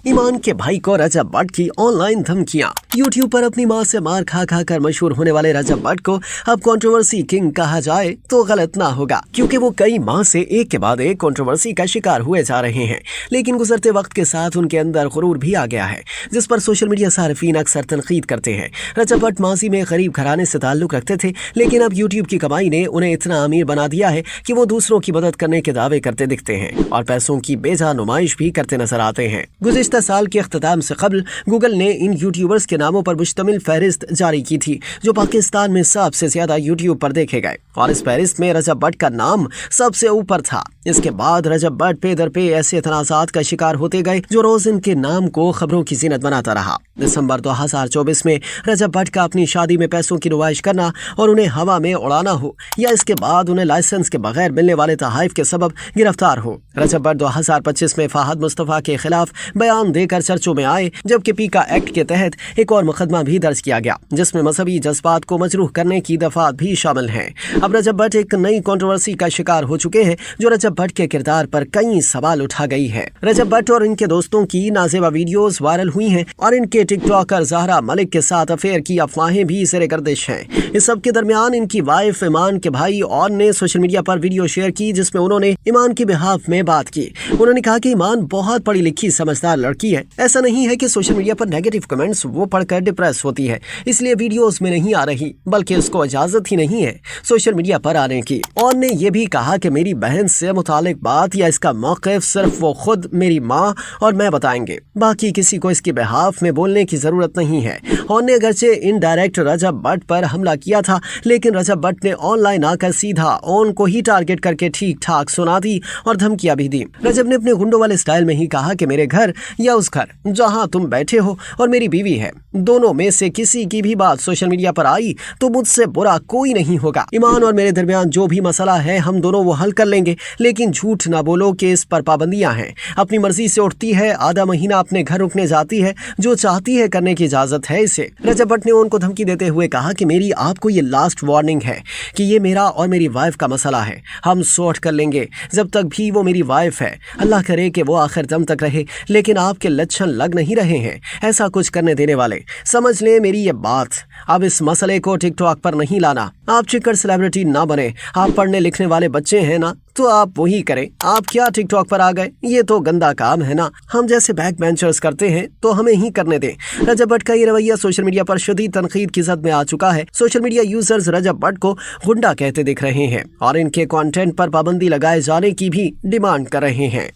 ईमान के भाई को रजब भट्ट की ऑनलाइन धमकियां। यूट्यूब पर अपनी मां से मार खा खा कर मशहूर होने वाले रजब भट्ट को अब कंट्रोवर्सी किंग कहा जाए तो गलत ना होगा, क्योंकि वो कई माह से एक के बाद एक कंट्रोवर्सी का शिकार हुए जा रहे हैं। लेकिन गुजरते वक्त के साथ उनके अंदर गुरूर भी आ गया है, जिस पर सोशल मीडिया सार्फिन अक्सर तनकीद करते हैं। रजब भट्ट माजी में गरीब घराने से ताल्लुक रखते थे, लेकिन अब यूट्यूब की कमाई ने उन्हें इतना अमीर बना दिया है कि वो दूसरों की मदद करने के दावे करते दिखते हैं और पैसों की बेजा नुमाइश भी करते नजर आते हैं। गुज़िश्ता साल के अख्ताम से कबल गूगल ने इन यूट्यूबर्स के नामों पर मुश्तमिल फहरिस्त जारी की थी, जो पाकिस्तान में सबसे ज्यादा यूट्यूब पर देखे गए, और इस फहरिस्त में रजब भट्ट का नाम सबसे ऊपर था। इसके बाद रजब भट्ट पे दर पे ऐसे तनाज़ात का शिकार होते गए जो रोज इनके नाम को खबरों की ज़ीनत बनाता रहा। दिसंबर 2024 में रजब भट्ट का अपनी शादी में पैसों की नुमाइश करना और उन्हें हवा में उड़ाना हो, या इसके बाद उन्हें लाइसेंस के बगैर मिलने वाले तहाइफ के सबब गिरफ्तार हो। रजब भट्ट 2025 में फहद मुस्तफ़ा के खिलाफ बयान देकर चर्चों में आए, जबकि पीका एक्ट के तहत एक और मुकदमा भी दर्ज किया गया, जिसमें मजहबी जज्बात को मजरूह करने की दफात भी शामिल हैं। अब रजब भट्ट एक नई कंट्रोवर्सी का शिकार हो चुके हैं, जो रजब भट्ट के किरदार पर कई सवाल उठा गई है। रजब भट्ट और इनके दोस्तों की नाजेबा वीडियोस वायरल हुई हैं और इनके टिकटॉकर ज़हरा मलिक के साथ अफेयर की अफवाहें भी ज़ेर गर्दिश हैं। इस सब के दरमियान इनकी वाइफ ईमान के भाई और ने सोशल मीडिया पर वीडियो शेयर की, जिसमें उन्होंने ईमान की बिहाफ में बात की। उन्होंने कहा कि ईमान बहुत पढ़ी लिखी समझदार लड़की है। ऐसा नहीं है कि सोशल मीडिया पर नेगेटिव कमेंट्स वो पढ़कर डिप्रेस होती है, इसलिए वीडियोस में नहीं आ रही, बल्कि उसको इजाजत ही नहीं है सोशल मीडिया पर आने की। और ने यह भी कहा कि मेरी बहन से मुतालिक बात या इसका मौक़िफ़ सिर्फ वो खुद, मेरी माँ और मैं बताएंगे, बाकी किसी को इसकी बिहाफ में बोलने की जरूरत नहीं है। और ने अगरचे इनडायरेक्ट रजब भट्ट पर हमला किया था, लेकिन रजब भट्ट ने ऑनलाइन आकर सीधा ऑन को ही टारगेट करके ठीक ठाक सुना दी और धमकियां भी दी। रजब ने अपने गुंडों वाले स्टाइल में ही कहा कि मेरे घर या उस घर जहां तुम बैठे हो और मेरी बीवी है, दोनों में से किसी की भी बात सोशल मीडिया पर आई तो मुझसे बुरा कोई नहीं होगा। ईमान और मेरे दरमियान जो भी मसला है हम दोनों वो हल कर लेंगे, लेकिन झूठ ना बोलो कि इस पर पाबंदियां हैं। अपनी मर्जी से उठती है, आधा महीना अपने घर रुकने जाती है, जो चाहती है करने की इजाजत है इसे। रजब भट्ट ने उनको धमकी देते हुए कहा कि मेरी आपको ये लास्ट वार्निंग है कि ये मेरा और मेरी वाइफ का मसला है, हम सॉर्ट कर लेंगे। जब तक भी वो मेरी वाइफ है, अल्लाह करे कि वो आखिर दम तक रहे, लेकिन आपके लक्षण लग नहीं रहे हैं ऐसा कुछ करने देने वाले। समझ ले मेरी ये बात। अब इस मसले को टिकटॉक पर नहीं लाना। आप चिकन सेलिब्रिटी ना बने, आप पढ़ने लिखने वाले बच्चे हैं ना, तो आप वही करें। आप क्या टिकटॉक पर आ गए, ये तो गंदा काम है ना। हम जैसे बैक बेंचर्स करते हैं तो हमें ही करने दें। रजब भट्ट का ये रवैया सोशल मीडिया पर शदीद तनकीद की जद में आ चुका है। सोशल मीडिया यूजर्स रजब भट्ट को गुंडा कहते दिख रहे हैं और इनके कंटेंट पर पाबंदी लगाए जाने की भी डिमांड कर रहे हैं।